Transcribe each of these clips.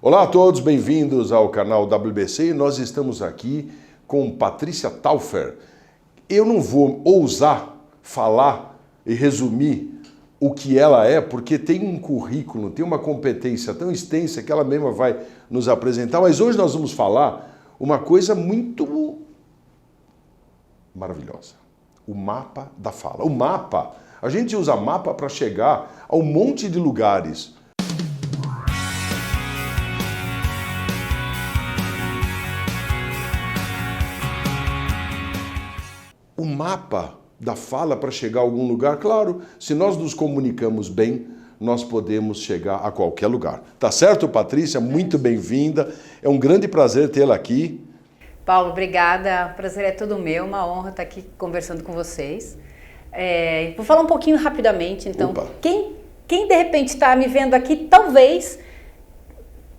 Olá a todos, bem-vindos ao canal WBC e nós estamos aqui com Patrícia Taufer. Eu não vou ousar falar e resumir o que ela é, porque tem um currículo, tem uma competência tão extensa que ela mesma vai nos apresentar, mas hoje nós vamos falar uma coisa muito maravilhosa. O mapa da fala. O mapa, a gente usa mapa para chegar a um monte de lugares. O mapa da fala para chegar a algum lugar, claro, se nós nos comunicamos bem, nós podemos chegar a qualquer lugar. Tá certo, Patrícia? Muito bem-vinda. É um grande prazer tê-la aqui. Paulo, obrigada. O prazer é todo meu. Uma honra estar aqui conversando com vocês. Vou falar um pouquinho rapidamente, então. Opa. Quem de repente está me vendo aqui, talvez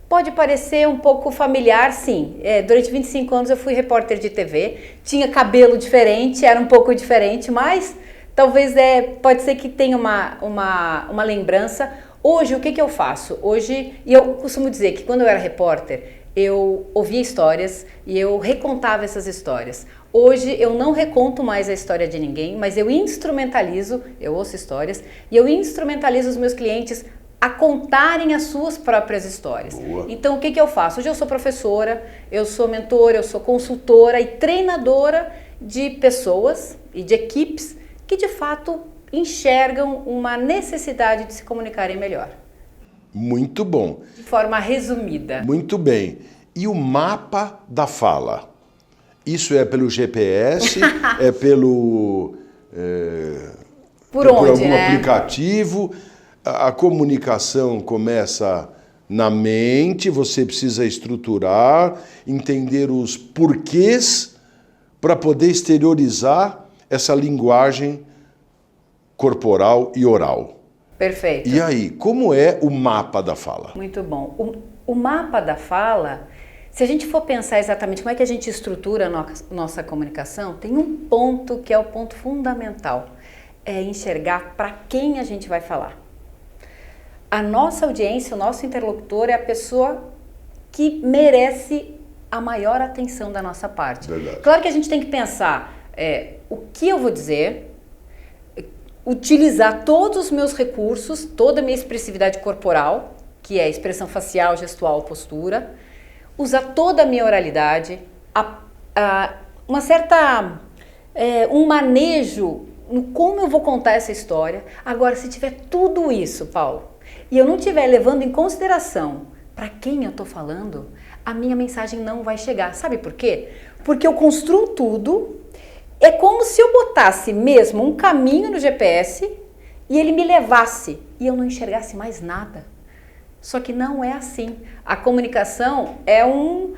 pode parecer um pouco familiar, sim. Durante 25 anos eu fui repórter de TV, tinha cabelo diferente, era um pouco diferente, mas talvez pode ser que tenha uma lembrança. Hoje, o que eu faço? Hoje, e eu costumo dizer que quando eu era repórter, eu ouvia histórias e eu recontava essas histórias. Hoje eu não reconto mais a história de ninguém, mas eu instrumentalizo, eu ouço histórias e eu instrumentalizo os meus clientes a contarem as suas próprias histórias. Boa. Então, o que eu faço? Hoje eu sou professora, eu sou mentora, eu sou consultora e treinadora de pessoas e de equipes que, de fato, enxergam uma necessidade de se comunicarem melhor. Muito bom. De forma resumida. Muito bem. E o mapa da fala? Isso é pelo GPS? É pelo... Por onde, algum né? aplicativo? A comunicação começa na mente, você precisa estruturar, entender os porquês para poder exteriorizar essa linguagem corporal e oral. Perfeito. E aí, como é o mapa da fala? Muito bom. O mapa da fala, se a gente for pensar exatamente como é que a gente estrutura a nossa comunicação, tem um ponto que é o ponto fundamental, é enxergar para quem a gente vai falar. A nossa audiência, o nosso interlocutor é a pessoa que merece a maior atenção da nossa parte. Verdade. Claro que a gente tem que pensar o que eu vou dizer, utilizar todos os meus recursos, toda a minha expressividade corporal, que é expressão facial, gestual, postura, usar toda a minha oralidade, um manejo no como eu vou contar essa história. Agora, se tiver tudo isso, Paulo, e eu não estiver levando em consideração para quem eu estou falando, a minha mensagem não vai chegar. Sabe por quê? Porque eu construo tudo, é como se eu botasse mesmo um caminho no GPS e ele me levasse e eu não enxergasse mais nada. Só que não é assim. A comunicação é um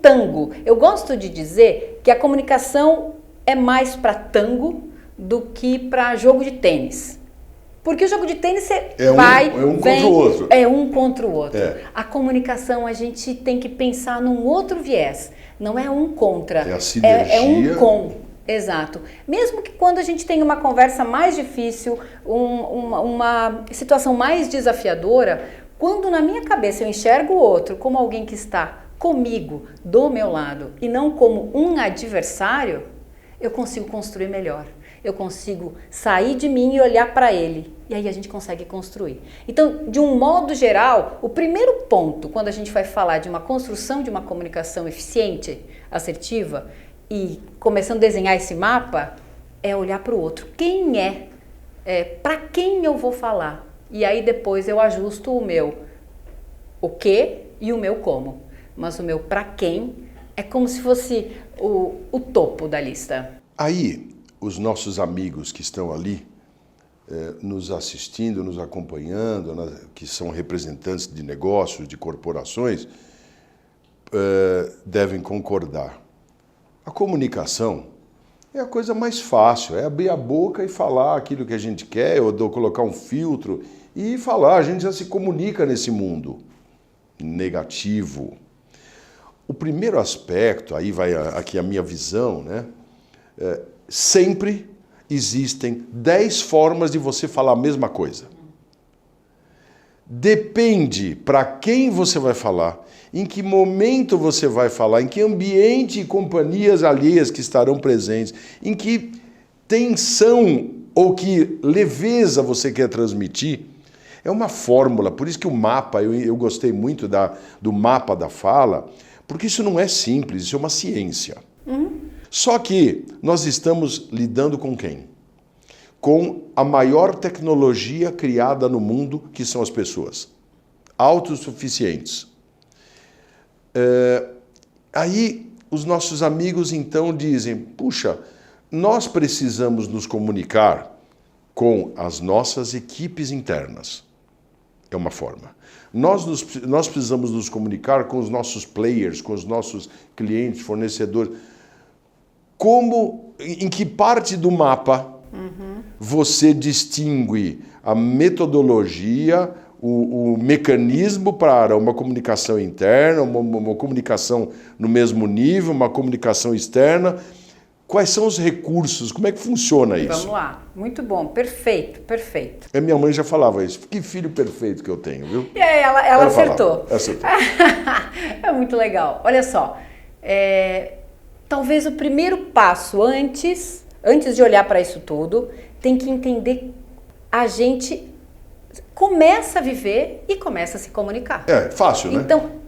tango. Eu gosto de dizer que a comunicação é mais para tango do que para jogo de tênis. Porque o jogo de tênis você contra o outro. É um contra o outro. É. A comunicação a gente tem que pensar num outro viés. Não é um contra. É a sinergia. É um com. Exato. Mesmo que quando a gente tem uma conversa mais difícil, uma situação mais desafiadora, quando na minha cabeça eu enxergo o outro como alguém que está comigo, do meu lado, e não como um adversário, eu consigo construir melhor. Eu consigo sair de mim e olhar para ele. E aí a gente consegue construir. Então, de um modo geral, o primeiro ponto, quando a gente vai falar de uma construção de uma comunicação eficiente, assertiva, e começando a desenhar esse mapa, é olhar para o outro. Quem para quem eu vou falar? E aí depois eu ajusto o meu o que e o meu como. Mas o meu para quem é como se fosse o topo da lista. Aí, os nossos amigos que estão ali, nos assistindo, nos acompanhando, que são representantes de negócios, de corporações, devem concordar. A comunicação é a coisa mais fácil, é abrir a boca e falar aquilo que a gente quer, ou colocar um filtro e falar. A gente já se comunica nesse mundo negativo. O primeiro aspecto, aí vai aqui a minha visão, né? Sempre existem 10 formas de você falar a mesma coisa. depende para quem você vai falar, em que momento você vai falar, em que ambiente e companhias alheias que estarão presentes, em que tensão ou que leveza você quer transmitir. É uma fórmula, por isso que o mapa, eu gostei muito do mapa da fala, porque isso não é simples, isso é uma ciência. Só que nós estamos lidando com quem? Com a maior tecnologia criada no mundo, que são as pessoas. Autossuficientes. Aí os nossos amigos então dizem, puxa, nós precisamos nos comunicar com as nossas equipes internas. É uma forma. Nós precisamos nos comunicar com os nossos players, com os nossos clientes, fornecedores. Em que parte do mapa você distingue a metodologia, o mecanismo para uma comunicação interna, uma comunicação no mesmo nível, uma comunicação externa? Quais são os recursos? Como é que funciona isso? Vamos lá. Muito bom. Perfeito, perfeito. A minha mãe já falava isso. Que filho perfeito que eu tenho, viu? E aí ela acertou. Acertou. É muito legal. Olha só. Talvez o primeiro passo antes de olhar para isso tudo, tem que entender a gente começa a viver e começa a se comunicar. É fácil, né? Então,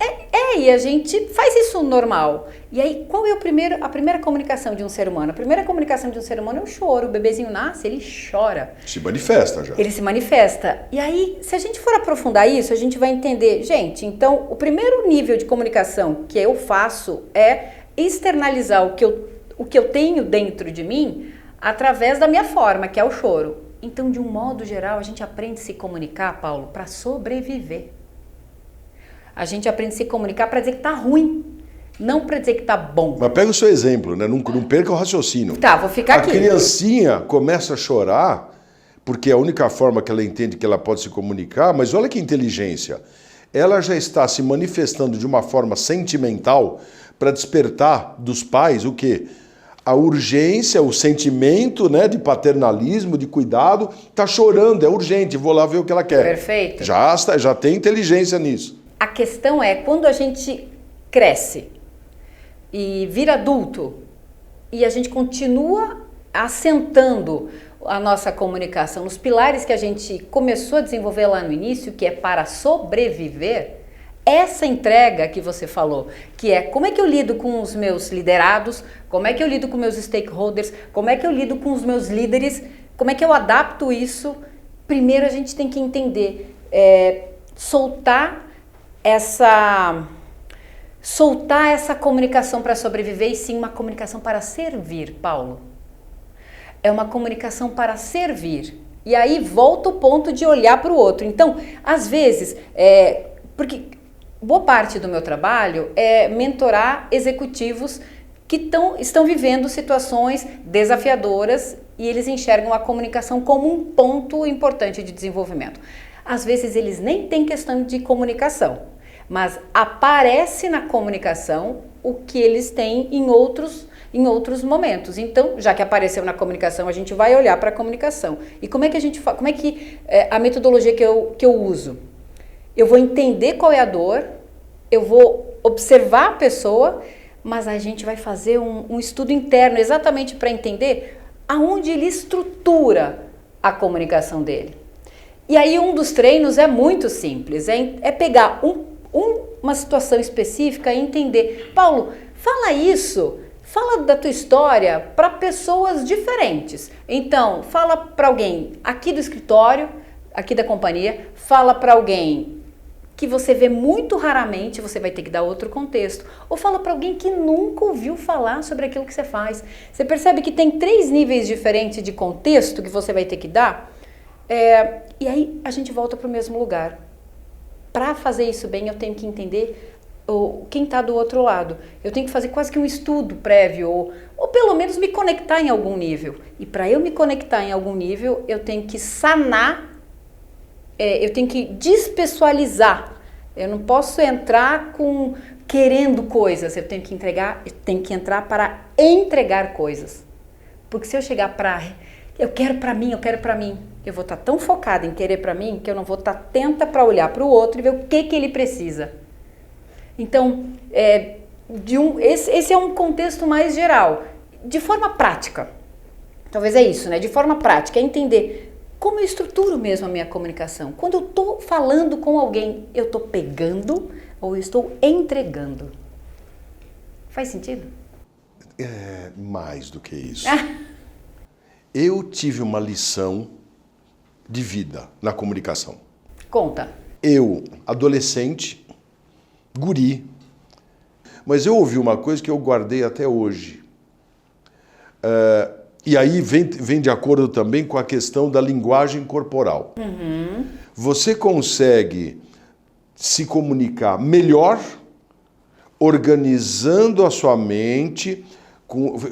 e a gente faz isso normal. E aí, qual é a primeira comunicação de um ser humano? A primeira comunicação de um ser humano é o choro. O bebezinho nasce, ele chora. Se manifesta já. Ele se manifesta. E aí, se a gente for aprofundar isso, a gente vai entender, gente, então, o primeiro nível de comunicação que eu faço é externalizar o que eu tenho dentro de mim através da minha forma, que é o choro. Então, de um modo geral, a gente aprende a se comunicar, Paulo, para sobreviver. A gente aprende a se comunicar para dizer que tá ruim, não para dizer que tá bom. Mas pega o seu exemplo, né? Não perca o raciocínio. Tá, vou ficar aqui. A criancinha começa a chorar porque é a única forma que ela entende que ela pode se comunicar, mas olha que inteligência. Ela já está se manifestando de uma forma sentimental para despertar dos pais o quê? A urgência, o sentimento, né, de paternalismo, de cuidado, tá chorando, é urgente, vou lá ver o que ela quer. Perfeito. Já tem inteligência nisso. A questão é, quando a gente cresce e vira adulto e a gente continua assentando a nossa comunicação nos pilares que a gente começou a desenvolver lá no início, que é para sobreviver, essa entrega que você falou, que é como é que eu lido com os meus liderados, como é que eu lido com meus stakeholders, como é que eu lido com os meus líderes, como é que eu adapto isso, primeiro a gente tem que entender, soltar essa comunicação para sobreviver e sim uma comunicação para servir, Paulo. É uma comunicação para servir. E aí volta o ponto de olhar para o outro. Então, às vezes, porque boa parte do meu trabalho é mentorar executivos que estão vivendo situações desafiadoras e eles enxergam a comunicação como um ponto importante de desenvolvimento. Às vezes eles nem têm questão de comunicação, mas aparece na comunicação o que eles têm em outros momentos. Então, já que apareceu na comunicação, a gente vai olhar para a comunicação. E como é que a metodologia que eu uso? Eu vou entender qual é a dor, eu vou observar a pessoa, mas a gente vai fazer um estudo interno exatamente para entender aonde ele estrutura a comunicação dele. E aí um dos treinos é muito simples, é pegar uma situação específica e entender, Paulo, fala da tua história para pessoas diferentes. Então, fala para alguém aqui do escritório, aqui da companhia, fala para alguém que você vê muito raramente, você vai ter que dar outro contexto. Ou fala para alguém que nunca ouviu falar sobre aquilo que você faz. Você percebe que tem 3 níveis diferentes de contexto que você vai ter que dar? E aí a gente volta para o mesmo lugar. Para fazer isso bem, eu tenho que entender quem está do outro lado. Eu tenho que fazer quase que um estudo prévio, ou pelo menos me conectar em algum nível. E para eu me conectar em algum nível, eu tenho que sanar, eu tenho que despessoalizar. Eu não posso entrar querendo coisas, eu tenho que entrar para entregar coisas. Porque se eu chegar eu quero para mim, eu vou estar tão focada em querer para mim que eu não vou estar atenta para olhar para o outro e ver o que ele precisa. Então, esse é um contexto mais geral. De forma prática, talvez é isso, né? De forma prática, é entender como eu estruturo mesmo a minha comunicação. Quando eu estou falando com alguém, eu estou pegando ou eu estou entregando? Faz sentido? É mais do que isso. Eu tive uma lição de vida na comunicação. Conta. Eu, adolescente, guri, mas eu ouvi uma coisa que eu guardei até hoje. E aí vem de acordo também com a questão da linguagem corporal. Uhum. Você consegue se comunicar melhor organizando a sua mente,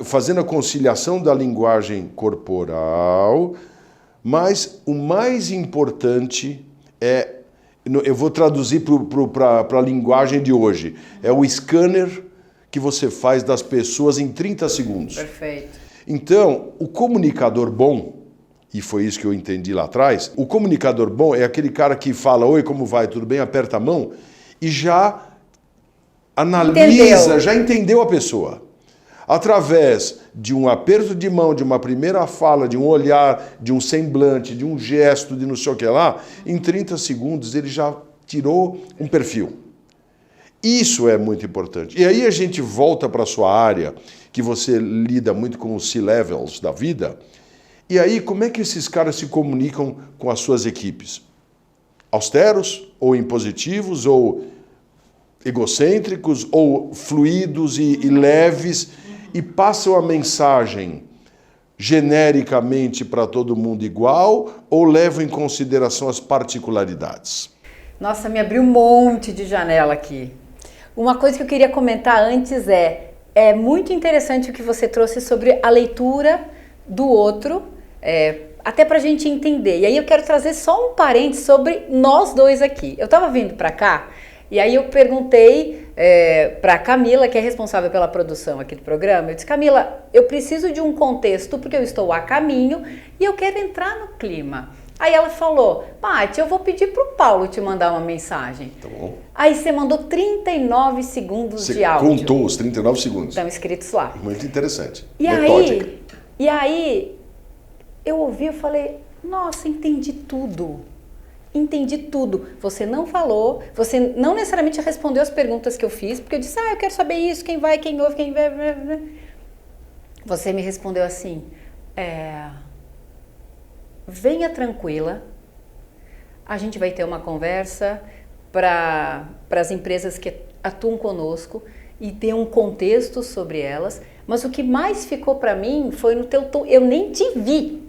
fazendo a conciliação da linguagem corporal, mas o mais importante é, eu vou traduzir para a linguagem de hoje, é o scanner que você faz das pessoas em 30 segundos. Perfeito. Então, o comunicador bom, e foi isso que eu entendi lá atrás, o comunicador bom é aquele cara que fala, oi, como vai, tudo bem, aperta a mão, e já analisa, já entendeu a pessoa. Através de um aperto de mão, de uma primeira fala, de um olhar, de um semblante, de um gesto, de não sei o que lá, em 30 segundos ele já tirou um perfil. Isso é muito importante. E aí a gente volta para a sua área, que você lida muito com os C-levels da vida, e aí como é que esses caras se comunicam com as suas equipes? Austeros, ou impositivos, ou egocêntricos, ou fluidos e leves, e passam a mensagem genericamente para todo mundo igual, ou levam em consideração as particularidades? Nossa, me abriu um monte de janela aqui. Uma coisa que eu queria comentar antes é muito interessante o que você trouxe sobre a leitura do outro, até pra gente entender. E aí eu quero trazer só um parênteses sobre nós dois aqui. Eu tava vindo pra cá e aí eu perguntei pra Camila, que é responsável pela produção aqui do programa, eu disse, Camila, eu preciso de um contexto porque eu estou a caminho e eu quero entrar no clima. Aí ela falou, Paty, eu vou pedir pro Paulo te mandar uma mensagem. Tá bom. Aí você mandou 39 segundos de áudio. Você contou os 39 segundos. Estão escritos lá. Muito interessante. Metódica. E aí, eu ouvi e falei, nossa, entendi tudo. Entendi tudo. Você não falou, você não necessariamente respondeu as perguntas que eu fiz, porque eu disse, eu quero saber isso, quem vai, quem ouve, quem vai. Você me respondeu assim, venha tranquila, a gente vai ter uma conversa para as empresas que atuam conosco e ter um contexto sobre elas, mas o que mais ficou para mim foi no teu tom, eu nem te vi.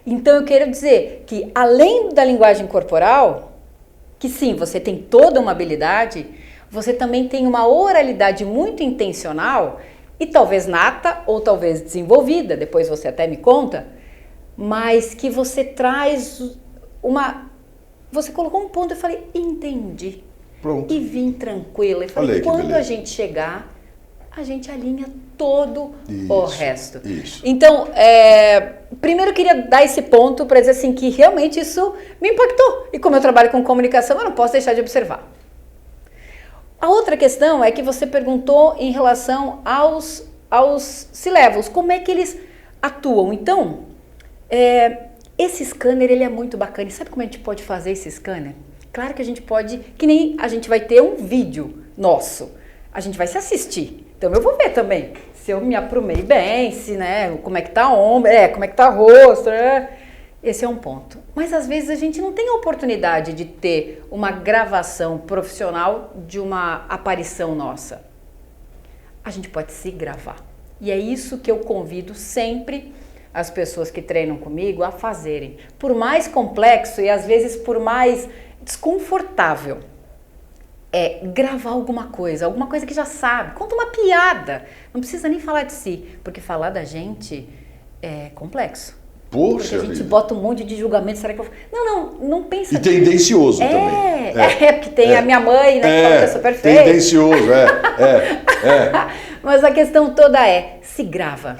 Então eu quero dizer que além da linguagem corporal, que sim, você tem toda uma habilidade, você também tem uma oralidade muito intencional e talvez nata ou talvez desenvolvida, depois você até me conta, mas que você traz você colocou um ponto, eu falei, entendi. Pronto. E vim tranquila. E falei, quando a gente chegar, a gente alinha todo o resto. Isso. Então, primeiro eu queria dar esse ponto para dizer assim, que realmente isso me impactou. E como eu trabalho com comunicação, eu não posso deixar de observar. A outra questão é que você perguntou em relação aos C-levels, como é que eles atuam. Então, esse scanner, ele é muito bacana. E sabe como a gente pode fazer esse scanner? Claro que a gente pode, que nem a gente vai ter um vídeo nosso. A gente vai se assistir. Então eu vou ver também se eu me aprumei bem, se, como é que tá o ombro, como é que tá o rosto. Esse é um ponto. Mas às vezes a gente não tem a oportunidade de ter uma gravação profissional de uma aparição nossa. A gente pode se gravar. E é isso que eu convido sempre as pessoas que treinam comigo a fazerem. Por mais complexo e às vezes por mais desconfortável, gravar alguma coisa que já sabe. Conta uma piada. Não precisa nem falar de si, porque falar da gente é complexo. Poxa, porque a gente bota um monte de julgamento. Será que eu... Não pensa. E tendencioso também. Porque tem a minha mãe, né, que fala que eu sou perfeita. Tendencioso, Mas a questão toda se grava.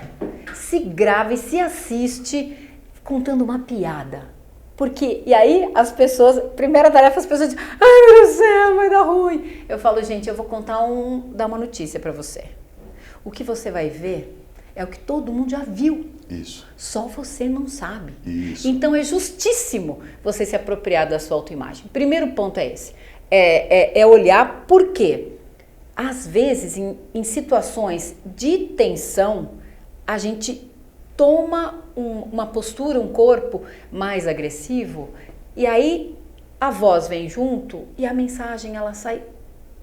Se grava e se assiste contando uma piada. Porque, e aí as pessoas, primeira tarefa, as pessoas dizem, ai meu Deus do céu, vai dar ruim. Eu falo, gente, eu vou dar uma notícia para você. O que você vai ver é o que todo mundo já viu. Isso. Só você não sabe. Isso. Então é justíssimo você se apropriar da sua autoimagem. Primeiro ponto é esse. É olhar por quê. Às vezes, em situações de tensão, a gente toma uma postura, um corpo mais agressivo, e aí a voz vem junto e a mensagem ela sai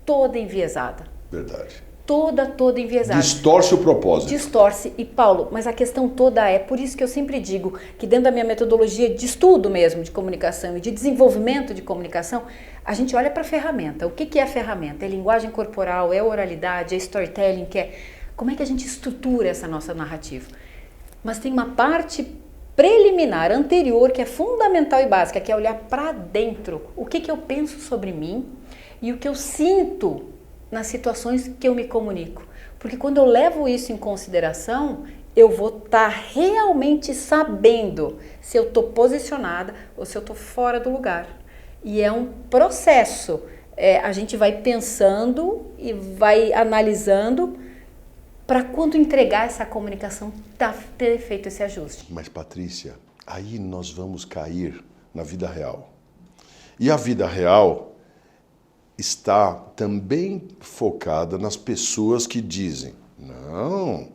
toda enviesada. Verdade. Toda enviesada. Distorce o propósito. Distorce. E Paulo, mas a questão toda por isso que eu sempre digo que dentro da minha metodologia de estudo mesmo de comunicação e de desenvolvimento de comunicação, a gente olha para a ferramenta. O que é a ferramenta? É linguagem corporal, é oralidade, é storytelling, como é que a gente estrutura essa nossa narrativa? Mas tem uma parte preliminar, anterior, que é fundamental e básica, que é olhar para dentro. O que eu penso sobre mim e o que eu sinto nas situações que eu me comunico. Porque quando eu levo isso em consideração, eu vou estar realmente sabendo se eu estou posicionada ou se eu estou fora do lugar. E é um processo. A gente vai pensando e vai analisando para quando entregar essa comunicação, ter feito esse ajuste. Mas, Patrícia, aí nós vamos cair na vida real. E a vida real está também focada nas pessoas que dizem, não,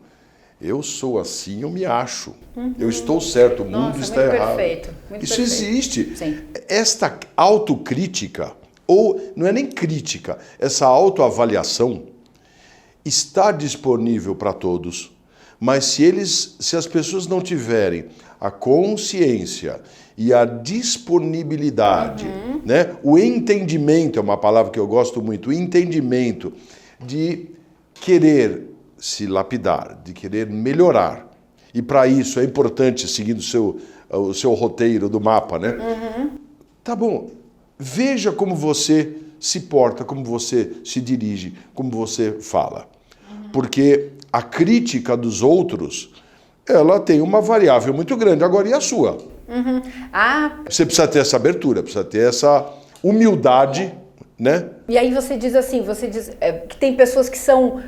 eu sou assim, eu me acho. Eu estou certo, o mundo está errado. Perfeito, Isso perfeito. existe. Sim. Esta autocrítica, ou não é nem crítica, essa autoavaliação está disponível para todos, mas se as pessoas não tiverem a consciência e a disponibilidade, né? O entendimento é uma palavra que eu gosto muito, o entendimento de querer se lapidar, de querer melhorar. E para isso é importante, seguindo o seu roteiro do mapa, né? Tá bom, veja como você se porta, como você se dirige, como você fala. Porque a crítica dos outros, ela tem uma variável muito grande. Agora, e a sua? Você precisa ter essa abertura, precisa ter essa humildade, né? E aí você diz assim, que tem pessoas que são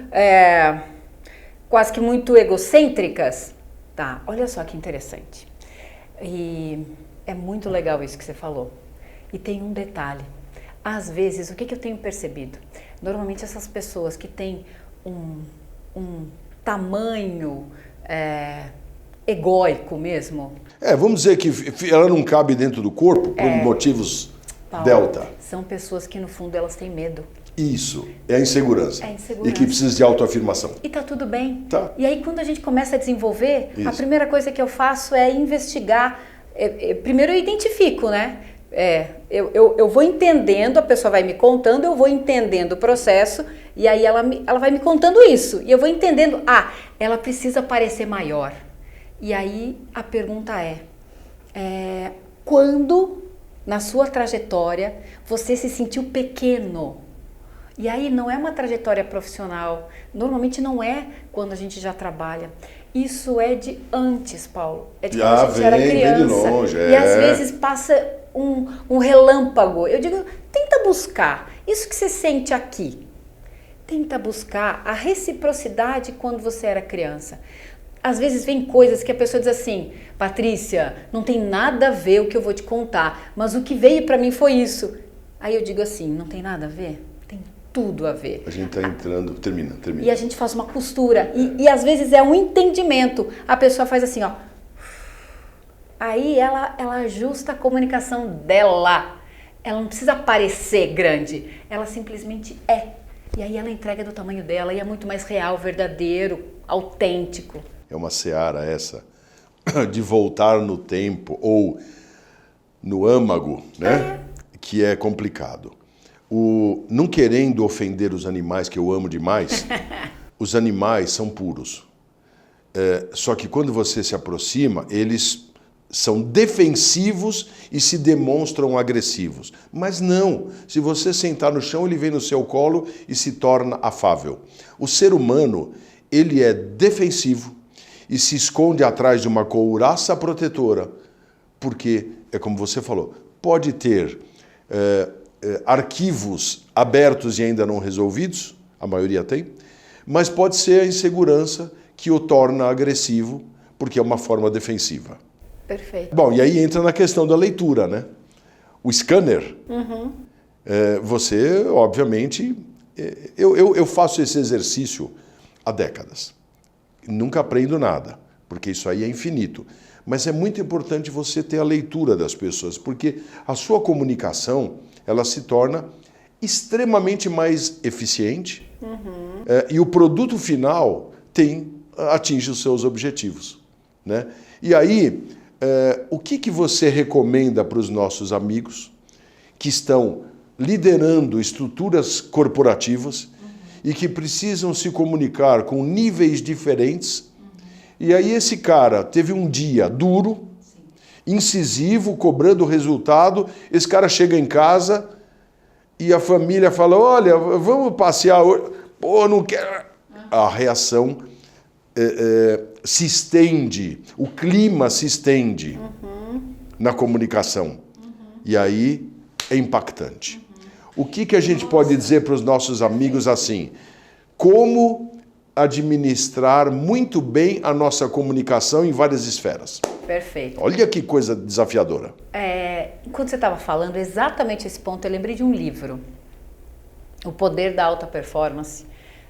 quase que muito egocêntricas. Tá, olha só que interessante. E é muito legal isso que você falou. E tem um detalhe. Às vezes, o que eu tenho percebido? Normalmente essas pessoas que têm um tamanho egóico mesmo. Vamos dizer que ela não cabe dentro do corpo por motivos Paulo, delta. São pessoas que no fundo elas têm medo. Isso, é a insegurança. E que precisa de autoafirmação. E tá tudo bem. Tá. E aí quando a gente começa a desenvolver, Isso. a primeira coisa que eu faço é investigar. Primeiro eu identifico, né? Eu vou entendendo, a pessoa vai me contando, eu vou entendendo o processo e aí ela vai me contando isso. E eu vou entendendo, ela precisa parecer maior. E aí a pergunta quando na sua trajetória você se sentiu pequeno? E aí não é uma trajetória profissional, normalmente não é quando a gente já trabalha. Isso é de antes, Paulo. É de quando a gente era criança. Vem de longe, E às vezes passa um relâmpago. Eu digo, tenta buscar isso que você sente aqui. Tenta buscar a reciprocidade quando você era criança. Às vezes vem coisas que a pessoa diz assim, Patrícia, não tem nada a ver o que eu vou te contar, mas o que veio para mim foi isso. Aí eu digo assim, não tem nada a ver? Tem tudo a ver. A gente está entrando, termina. E a gente faz uma costura. E às vezes é um entendimento. A pessoa faz assim, ó. Aí ela ajusta a comunicação dela. Ela não precisa parecer grande. Ela simplesmente é. E aí ela entrega do tamanho dela e é muito mais real, verdadeiro, autêntico. É uma seara essa de voltar no tempo ou no âmago, né? Que é complicado. Não querendo ofender os animais, que eu amo demais, os animais são puros. Só que quando você se aproxima, eles são defensivos e se demonstram agressivos. Mas não, se você sentar no chão, ele vem no seu colo e se torna afável. O ser humano, ele é defensivo e se esconde atrás de uma couraça protetora, porque é como você falou, pode ter arquivos abertos e ainda não resolvidos, a maioria tem, mas pode ser a insegurança que o torna agressivo, porque é uma forma defensiva. Perfeito. Bom, e aí entra na questão da leitura, né? O scanner, você, obviamente, eu faço esse exercício há décadas. Nunca aprendo nada, porque isso aí é infinito. Mas é muito importante você ter a leitura das pessoas, porque a sua comunicação, ela se torna extremamente mais eficiente e o produto final atinge os seus objetivos, né? E aí, o que você recomenda para os nossos amigos que estão liderando estruturas corporativas e que precisam se comunicar com níveis diferentes? E aí esse cara teve um dia duro, incisivo, cobrando resultado, esse cara chega em casa e a família fala, olha, vamos passear hoje. Pô, não quero. A reação se estende, o clima se estende na comunicação. E aí é impactante. O que a gente pode dizer para os nossos amigos assim? Como administrar muito bem a nossa comunicação em várias esferas. Perfeito. Olha que coisa desafiadora. Enquanto você estava falando exatamente esse ponto, eu lembrei de um livro, O Poder da Alta Performance,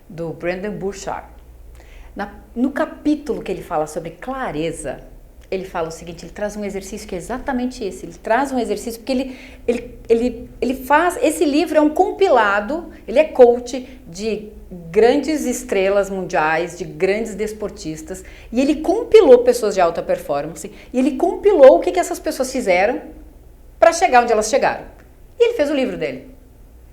do Brendon Burchard. No capítulo que ele fala sobre clareza, ele fala o seguinte, ele traz um exercício que é exatamente esse. Ele traz um exercício porque ele faz... Esse livro é um compilado, ele é coach de grandes estrelas mundiais, de grandes desportistas, e ele compilou pessoas de alta performance, e ele compilou o que essas pessoas fizeram para chegar onde elas chegaram. E ele fez o livro dele.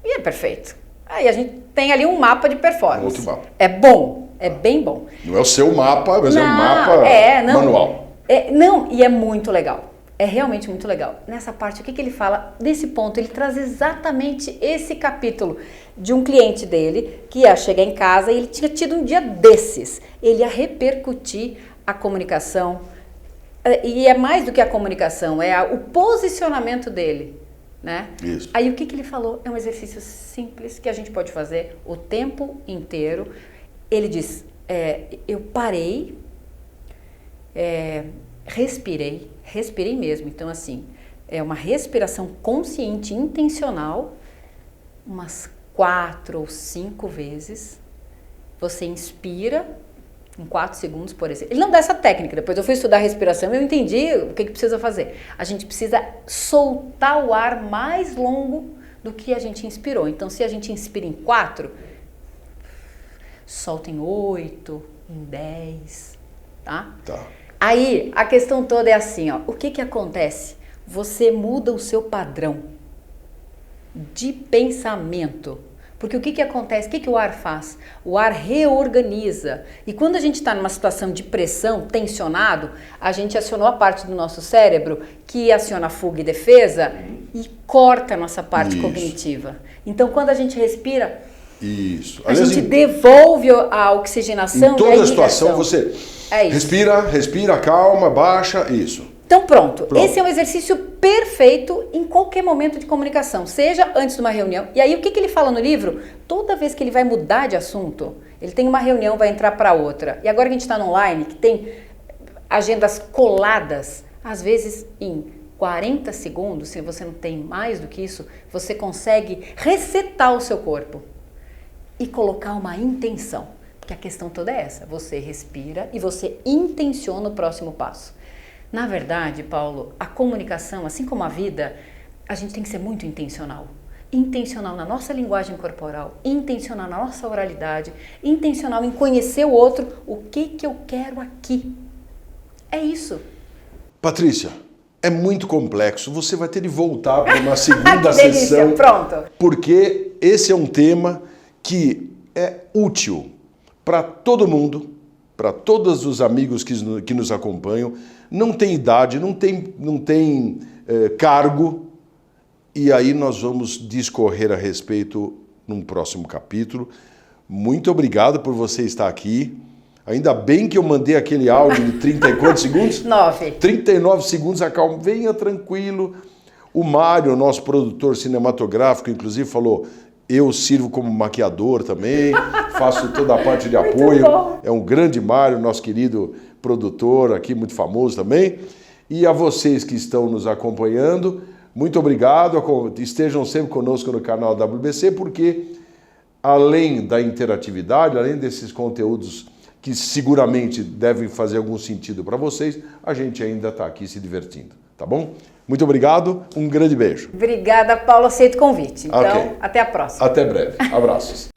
E é perfeito. Aí a gente tem ali um mapa de performance. Outro mapa. É bom, é bem bom. Não é o seu mapa, mas é um mapa manual. E é muito legal. É realmente muito legal. Nessa parte, o que ele fala? Nesse ponto, ele traz exatamente esse capítulo de um cliente dele que ia chegar em casa e ele tinha tido um dia desses. Ele ia repercutir a comunicação. E é mais do que a comunicação, é o posicionamento dele, né? Isso. Aí o que ele falou? É um exercício simples que a gente pode fazer o tempo inteiro. Ele diz, eu parei, respirei mesmo. Então, assim, é uma respiração consciente, intencional, umas 4 ou 5 vezes. Você inspira em 4 segundos, por exemplo. Ele não dá essa técnica, depois eu fui estudar a respiração e eu entendi o que precisa fazer. A gente precisa soltar o ar mais longo do que a gente inspirou. Então, se a gente inspira em 4, solta em 8, em 10, tá? Tá. Aí, a questão toda é assim, ó, o que acontece? Você muda o seu padrão de pensamento. Porque o que acontece? O que o ar faz? O ar reorganiza. E quando a gente está numa situação de pressão, tensionado, a gente acionou a parte do nosso cérebro que aciona fuga e defesa e corta a nossa parte cognitiva. Então, quando a gente respira, a gente devolve a oxigenação. Em toda a situação, você respira, calma, baixa, isso. Então pronto, esse é um exercício perfeito em qualquer momento de comunicação, seja antes de uma reunião. E aí o que ele fala no livro? Toda vez que ele vai mudar de assunto, ele tem uma reunião, vai entrar para outra. E agora que a gente está no online, que tem agendas coladas, às vezes em 40 segundos, se você não tem mais do que isso, você consegue resetar o seu corpo e colocar uma intenção. Porque a questão toda é essa, você respira e você intenciona o próximo passo. Na verdade, Paulo, a comunicação, assim como a vida, a gente tem que ser muito intencional. Intencional na nossa linguagem corporal, intencional na nossa oralidade, intencional em conhecer o outro, o que eu quero aqui. É isso. Patrícia, é muito complexo. Você vai ter de voltar para uma segunda que delícia, sessão. Pronto. Porque esse é um tema que é útil para todo mundo, para todos os amigos que nos acompanham. Não tem idade, não tem cargo, e aí nós vamos discorrer a respeito num próximo capítulo. Muito obrigado por você estar aqui. Ainda bem que eu mandei aquele áudio de 30 e quantos segundos? 9. 39 segundos, acalma, venha tranquilo. O Mário, nosso produtor cinematográfico, inclusive falou, eu sirvo como maquiador também, faço toda a parte de apoio. Bom. É um grande Mário, nosso querido produtor aqui, muito famoso também. E a vocês que estão nos acompanhando, muito obrigado, estejam sempre conosco no canal WBC, porque além da interatividade, além desses conteúdos que seguramente devem fazer algum sentido para vocês, a gente ainda está aqui se divertindo, tá bom? Muito obrigado, um grande beijo. Obrigada, Paulo, aceito o convite. Então, Ok. até a próxima. Até breve, abraços.